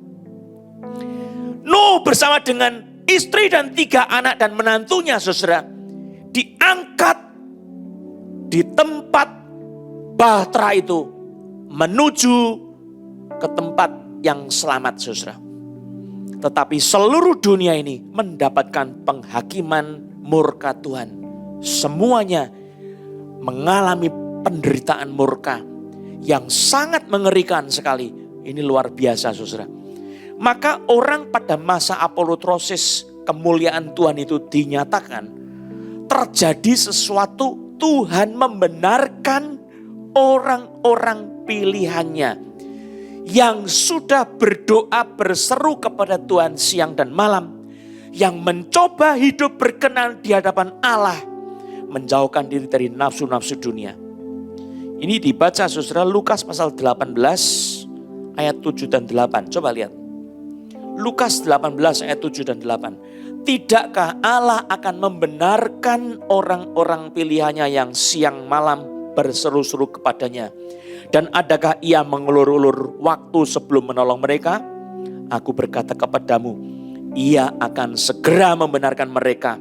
Nuh bersama dengan istri dan 3 anak dan menantunya, saudara, diangkat di tempat bahtera itu menuju ke tempat yang selamat, saudara. Tetapi seluruh dunia ini mendapatkan penghakiman murka Tuhan. Semuanya mengalami penderitaan murka yang sangat mengerikan sekali. Ini luar biasa, saudara. Maka orang pada masa apolutrosis kemuliaan Tuhan itu dinyatakan, terjadi sesuatu, Tuhan membenarkan orang-orang pilihannya yang sudah berdoa berseru kepada Tuhan siang dan malam, yang mencoba hidup berkenan di hadapan Allah, menjauhkan diri dari nafsu-nafsu dunia. Ini dibaca, saudara, Lukas pasal 18 ayat 7 dan 8. Coba lihat. Lukas 18 ayat 7 dan 8. Tidakkah Allah akan membenarkan orang-orang pilihannya yang siang malam berseru-seru kepadanya? Dan adakah ia mengulur-ulur waktu sebelum menolong mereka? Aku berkata kepadamu, ia akan segera membenarkan mereka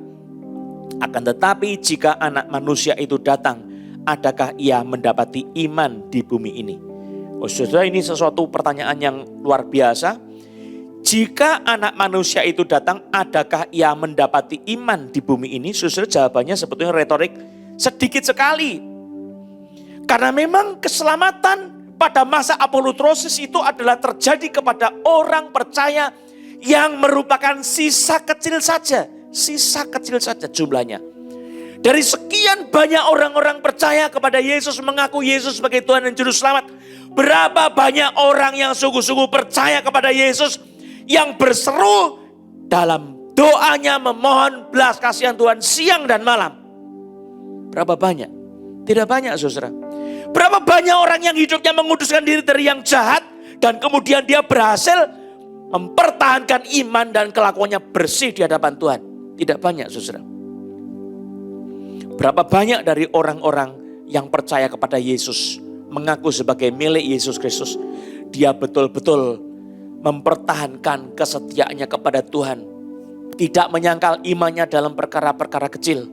Akan tetapi jika Anak Manusia itu datang, adakah ia mendapati iman di bumi ini? Oh saudara, ini sesuatu pertanyaan yang luar biasa. Jika Anak Manusia itu datang, adakah ia mendapati iman di bumi ini? Saudara, jawabannya sebetulnya retorik, sedikit sekali. Karena memang keselamatan pada masa apolutrosis itu adalah terjadi kepada orang percaya yang merupakan sisa kecil saja jumlahnya. Dari sekian banyak orang-orang percaya kepada Yesus, mengaku Yesus sebagai Tuhan dan Juru Selamat, berapa banyak orang yang sungguh-sungguh percaya kepada Yesus, yang berseru dalam doanya memohon belas kasihan Tuhan siang dan malam? Berapa banyak? Tidak banyak, saudara. Berapa banyak orang yang hidupnya menguduskan diri dari yang jahat, dan kemudian dia berhasil mempertahankan iman dan kelakuannya bersih di hadapan Tuhan? Tidak banyak, saudara. Berapa banyak dari orang-orang yang percaya kepada Yesus, mengaku sebagai milik Yesus Kristus, dia betul-betul mempertahankan kesetiaannya kepada Tuhan, tidak menyangkal imannya dalam perkara-perkara kecil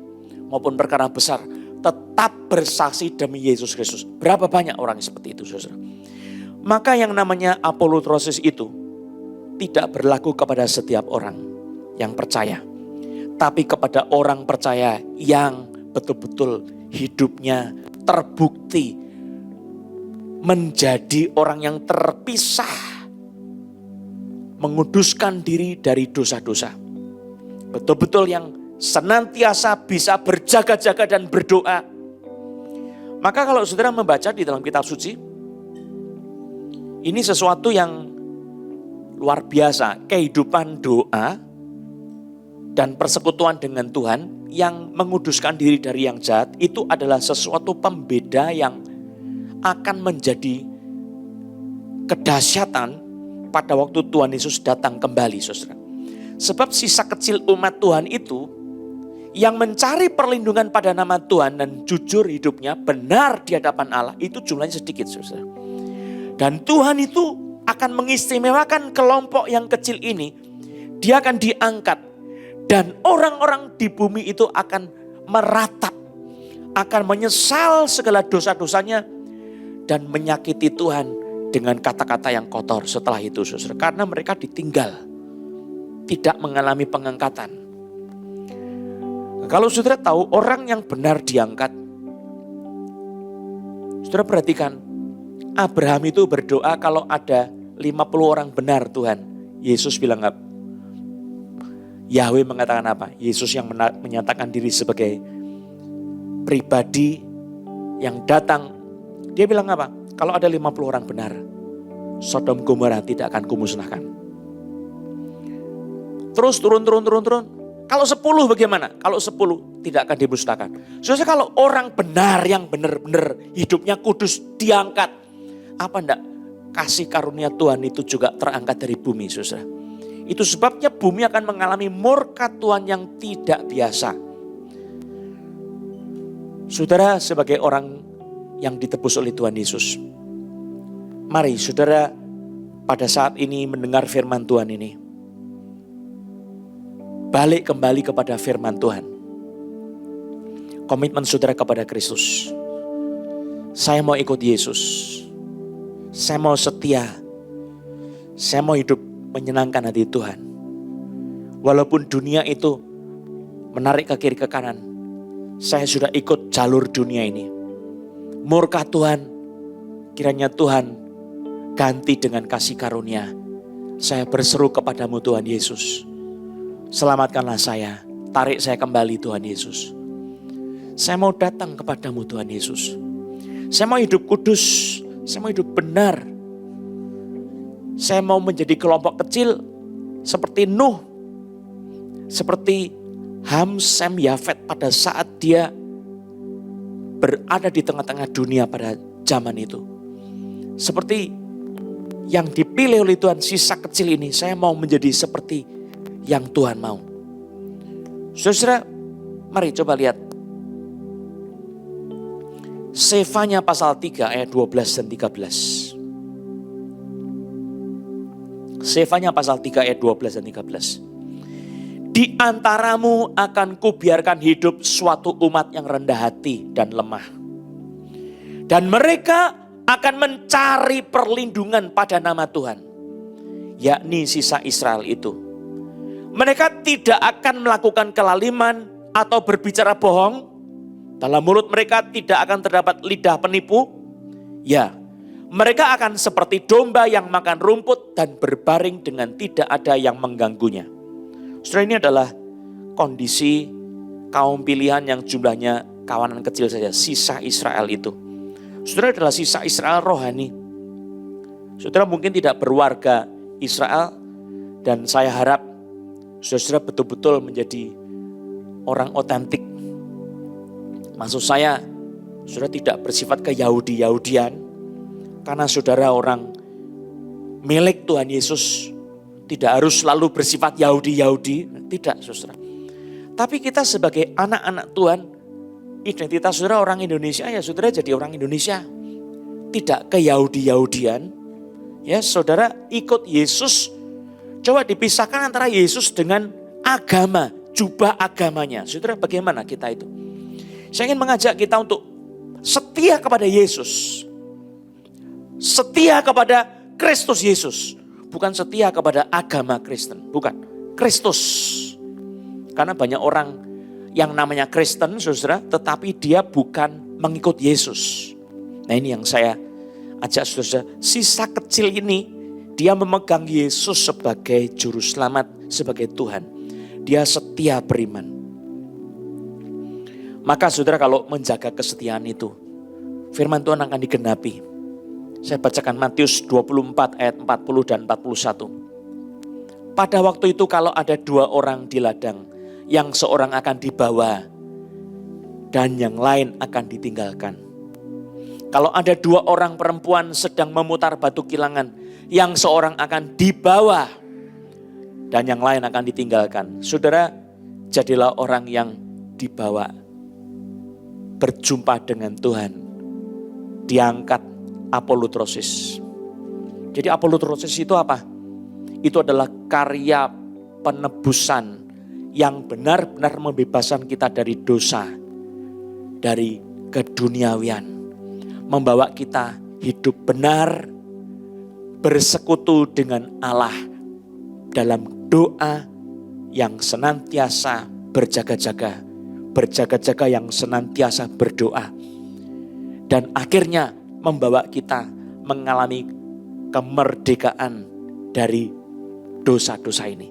maupun perkara besar, tetap bersaksi demi Yesus Kristus. Berapa banyak orang seperti itu, saudara? Maka yang namanya apolutrosis itu tidak berlaku kepada setiap orang yang percaya, tapi kepada orang percaya yang betul-betul hidupnya terbukti menjadi orang yang terpisah, menguduskan diri dari dosa-dosa. Betul-betul yang senantiasa bisa berjaga-jaga dan berdoa. Maka kalau saudara membaca di dalam kitab suci, ini sesuatu yang luar biasa. Kehidupan doa dan persekutuan dengan Tuhan yang menguduskan diri dari yang jahat, itu adalah sesuatu pembeda yang akan menjadi kedahsyatan pada waktu Tuhan Yesus datang kembali, saudara. Sebab sisa kecil umat Tuhan itu yang mencari perlindungan pada nama Tuhan dan jujur hidupnya benar di hadapan Allah, itu jumlahnya sedikit, saudara. Dan Tuhan itu akan mengistimewakan kelompok yang kecil ini. Dia akan diangkat. Dan orang-orang di bumi itu akan meratap, akan menyesal segala dosa-dosanya dan menyakiti Tuhan dengan kata-kata yang kotor setelah itu, saudara. Karena mereka ditinggal, tidak mengalami pengangkatan. Kalau saudara tahu orang yang benar diangkat, saudara perhatikan, Abraham itu berdoa kalau ada 50 orang benar Tuhan. Yesus bilang apa? Yahweh mengatakan apa? Yesus yang menyatakan diri sebagai pribadi yang datang. Dia bilang apa? Kalau ada 50 orang benar, Sodom Gomora tidak akan kumusnahkan. Terus turun. Kalau 10 bagaimana? Kalau 10 tidak akan dimusnahkan. Soalnya kalau orang benar yang benar-benar hidupnya kudus diangkat, apa enggak? Kasih karunia Tuhan itu juga terangkat dari bumi, saudara. Itu sebabnya bumi akan mengalami murka Tuhan yang tidak biasa. Saudara, sebagai orang yang ditebus oleh Tuhan Yesus, mari saudara pada saat ini mendengar firman Tuhan ini, balik kembali kepada firman Tuhan. Komitmen saudara kepada Kristus. Saya mau ikut Yesus. Saya mau setia. Saya mau hidup menyenangkan hati Tuhan. Walaupun dunia itu menarik ke kiri ke kanan, saya sudah ikut jalur dunia ini. Murka Tuhan, kiranya Tuhan ganti dengan kasih karunia. Saya berseru kepadamu Tuhan Yesus. Selamatkanlah saya, tarik saya kembali Tuhan Yesus. Saya mau datang kepadamu Tuhan Yesus. Saya mau hidup kudus, saya mau hidup benar. Saya mau menjadi kelompok kecil seperti Nuh, seperti Ham, Sem, Yafet pada saat dia berada di tengah-tengah dunia pada zaman itu. Seperti yang dipilih oleh Tuhan, sisa kecil ini, saya mau menjadi seperti yang Tuhan mau. Saudara, mari coba lihat. Sefanya pasal 3 ayat 12 dan 13. Sefanya pasal 3 ayat 12 dan 13. Di antaramu akan kubiarkan hidup suatu umat yang rendah hati dan lemah. Dan mereka akan mencari perlindungan pada nama Tuhan, yakni sisa Israel itu. Mereka tidak akan melakukan kelaliman atau berbicara bohong. Dalam mulut mereka tidak akan terdapat lidah penipu. Ya, mereka akan seperti domba yang makan rumput dan berbaring dengan tidak ada yang mengganggunya. Saudara, ini adalah kondisi kaum pilihan yang jumlahnya kawanan kecil saja, sisa Israel itu. Saudara, adalah sisa Israel rohani. Saudara mungkin tidak berwarga Israel, dan saya harap saudara betul-betul menjadi orang otentik. Maksud saya, saudara tidak bersifat ke-Yahudi-Yahudian, karena saudara orang milik Tuhan Yesus. Tidak harus selalu bersifat Yahudi-Yahudi, tidak saudara. Tapi kita sebagai anak-anak Tuhan, identitas saudara orang Indonesia, ya saudara jadi orang Indonesia. Tidak ke Yahudi-Yahudian, ya saudara ikut Yesus. Coba dipisahkan antara Yesus dengan agama, jubah agamanya. Saudara, bagaimana kita itu? Saya ingin mengajak kita untuk setia kepada Yesus. Setia kepada Kristus Yesus. Bukan setia kepada agama Kristen, bukan. Kristus. Karena banyak orang yang namanya Kristen, saudara, tetapi dia bukan mengikut Yesus. Nah, ini yang saya ajak saudara, sisa kecil ini, dia memegang Yesus sebagai juru selamat, sebagai Tuhan. Dia setia beriman. Maka saudara kalau menjaga kesetiaan itu, firman Tuhan akan digenapi. Saya bacakan Matius 24 ayat 40 dan 41. Pada waktu itu kalau ada 2 orang di ladang, yang seorang akan dibawa dan yang lain akan ditinggalkan. Kalau ada 2 orang perempuan sedang memutar batu kilangan, yang seorang akan dibawa dan yang lain akan ditinggalkan. Saudara, jadilah orang yang dibawa, berjumpa dengan Tuhan, diangkat. Apolutrosis. Jadi apolutrosis itu apa? Itu adalah karya penebusan yang benar-benar membebaskan kita dari dosa, dari keduniawian. Membawa kita hidup benar, bersekutu dengan Allah dalam doa yang senantiasa berjaga-jaga. Berjaga-jaga yang senantiasa berdoa. Dan akhirnya membawa kita mengalami kemerdekaan dari dosa-dosa ini.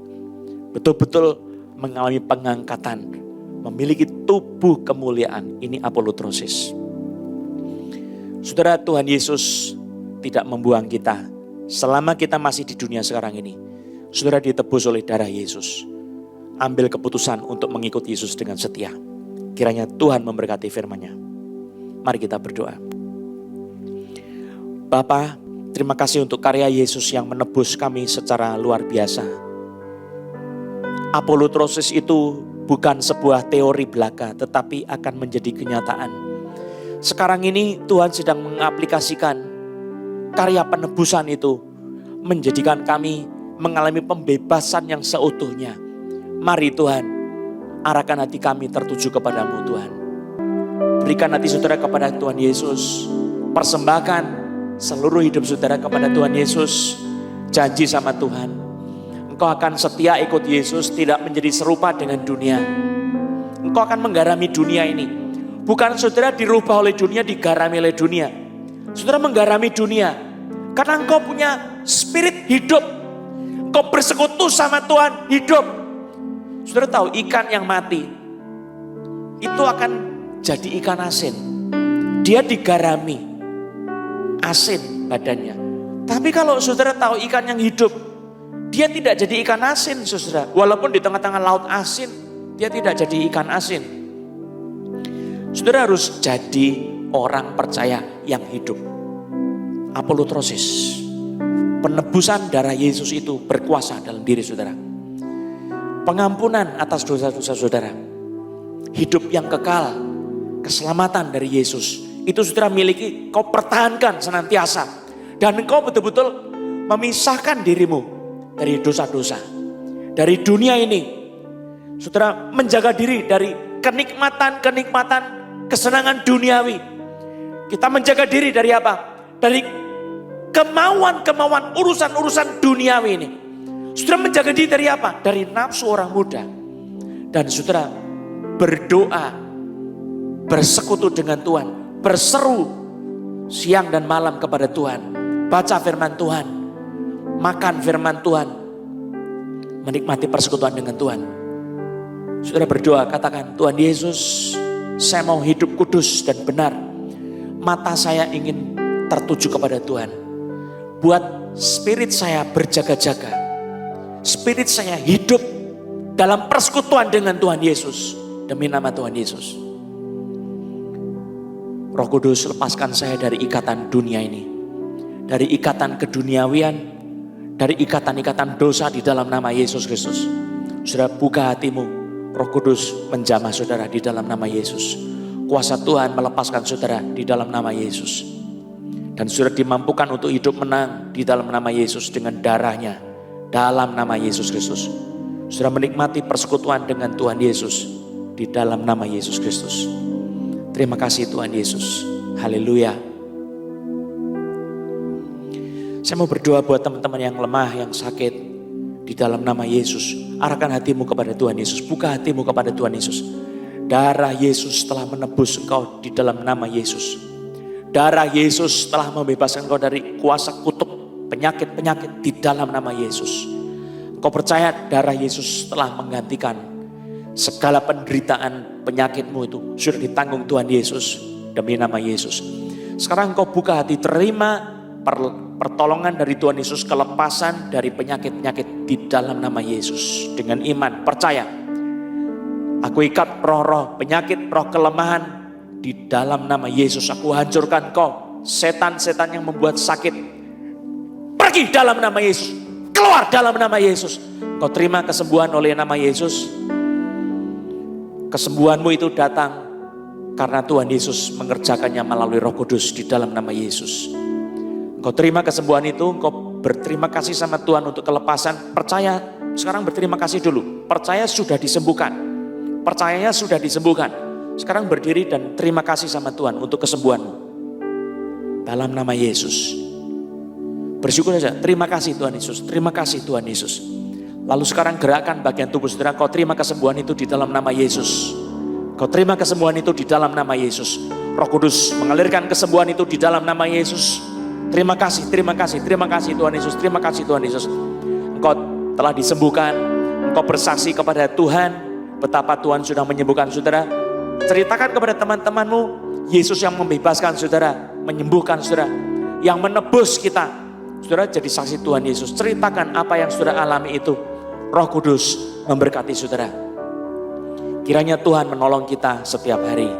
Betul-betul mengalami pengangkatan, memiliki tubuh kemuliaan. Ini apolutrosis. Saudara, Tuhan Yesus tidak membuang kita selama kita masih di dunia sekarang ini. Saudara ditebus oleh darah Yesus. Ambil keputusan untuk mengikuti Yesus dengan setia. Kiranya Tuhan memberkati firman-Nya. Mari kita berdoa. Bapa, terima kasih untuk karya Yesus yang menebus kami secara luar biasa. Apolutrosis itu bukan sebuah teori belaka, tetapi akan menjadi kenyataan. Sekarang ini Tuhan sedang mengaplikasikan karya penebusan itu, menjadikan kami mengalami pembebasan yang seutuhnya. Mari Tuhan, arahkan hati kami tertuju kepadamu Tuhan. Berikan hati saudara kepada Tuhan Yesus. Persembahkan seluruh hidup saudara kepada Tuhan Yesus. Janji sama Tuhan, engkau akan setia ikut Yesus, tidak menjadi serupa dengan dunia. Engkau akan menggarami dunia ini. Bukan saudara dirubah oleh dunia, digarami oleh dunia. Saudara menggarami dunia karena engkau punya spirit hidup. Engkau bersekutu sama Tuhan, hidup. Saudara tahu ikan yang mati itu akan jadi ikan asin. Dia digarami, asin badannya. Tapi kalau saudara tahu ikan yang hidup, dia tidak jadi ikan asin saudara. Walaupun di tengah-tengah laut asin, dia tidak jadi ikan asin. Saudara harus jadi orang percaya yang hidup. Apolutrosis. Penebusan darah Yesus itu berkuasa dalam diri saudara. Pengampunan atas dosa-dosa saudara. Hidup yang kekal, keselamatan dari Yesus. Itu saudara miliki, kau pertahankan senantiasa. Dan engkau betul-betul memisahkan dirimu dari dosa-dosa. Dari dunia ini. Saudara, menjaga diri dari kenikmatan-kenikmatan kesenangan duniawi. Kita menjaga diri dari apa? Dari kemauan-kemauan urusan-urusan duniawi ini. Saudara menjaga diri dari apa? Dari nafsu orang muda. Dan saudara berdoa, bersekutu dengan Tuhan, berseru siang dan malam kepada Tuhan, baca firman Tuhan, makan firman Tuhan, menikmati persekutuan dengan Tuhan. Saudara berdoa, katakan, Tuhan Yesus, saya mau hidup kudus dan benar. Mata saya ingin tertuju kepada Tuhan. Buat spirit saya berjaga-jaga. Spirit saya hidup dalam persekutuan dengan Tuhan Yesus. Demi nama Tuhan Yesus. Roh Kudus, lepaskan saya dari ikatan dunia ini. Dari ikatan keduniawian. Dari ikatan-ikatan dosa di dalam nama Yesus Kristus. Saudara, buka hatimu. Roh Kudus menjamah saudara di dalam nama Yesus. Kuasa Tuhan melepaskan saudara di dalam nama Yesus. Dan saudara dimampukan untuk hidup menang di dalam nama Yesus dengan darahnya. Dalam nama Yesus Kristus. Saudara menikmati persekutuan dengan Tuhan Yesus di dalam nama Yesus Kristus. Terima kasih Tuhan Yesus. Haleluya. Saya mau berdoa buat teman-teman yang lemah, yang sakit di dalam nama Yesus. Arahkan hatimu kepada Tuhan Yesus. Buka hatimu kepada Tuhan Yesus. Darah Yesus telah menebus engkau di dalam nama Yesus. Darah Yesus telah membebaskan engkau dari kuasa kutuk penyakit-penyakit di dalam nama Yesus. Engkau percaya darah Yesus telah menggantikan segala penderitaan penyakitmu itu sudah ditanggung Tuhan Yesus demi nama Yesus. Sekarang engkau buka hati, terima pertolongan dari Tuhan Yesus, kelepasan dari penyakit-penyakit di dalam nama Yesus. Dengan iman, percaya. Aku ikat roh-roh penyakit, roh kelemahan di dalam nama Yesus. Aku hancurkan kau, setan-setan yang membuat sakit. Pergi dalam nama Yesus. Keluar dalam nama Yesus. Kau terima kesembuhan oleh nama Yesus. Kesembuhanmu itu datang karena Tuhan Yesus mengerjakannya melalui Roh Kudus di dalam nama Yesus. Kau terima kesembuhan itu, kau berterima kasih sama Tuhan untuk kelepasan. Percaya, sekarang berterima kasih dulu. Percaya sudah disembuhkan. Percayanya sudah disembuhkan. Sekarang berdiri dan terima kasih sama Tuhan untuk kesembuhanmu. Dalam nama Yesus. Bersyukur saja, terima kasih Tuhan Yesus, terima kasih Tuhan Yesus. Lalu sekarang gerakan bagian tubuh saudara, kau terima kesembuhan itu di dalam nama Yesus. Kau terima kesembuhan itu di dalam nama Yesus. Roh Kudus mengalirkan kesembuhan itu di dalam nama Yesus. Terima kasih, terima kasih, terima kasih Tuhan Yesus, terima kasih Tuhan Yesus. Engkau telah disembuhkan, engkau bersaksi kepada Tuhan, betapa Tuhan sudah menyembuhkan saudara. Ceritakan kepada teman-temanmu, Yesus yang membebaskan saudara, menyembuhkan saudara, yang menebus kita. Saudara jadi saksi Tuhan Yesus. Ceritakan apa yang saudara alami itu. Roh Kudus memberkati saudara. Kiranya Tuhan menolong kita setiap hari.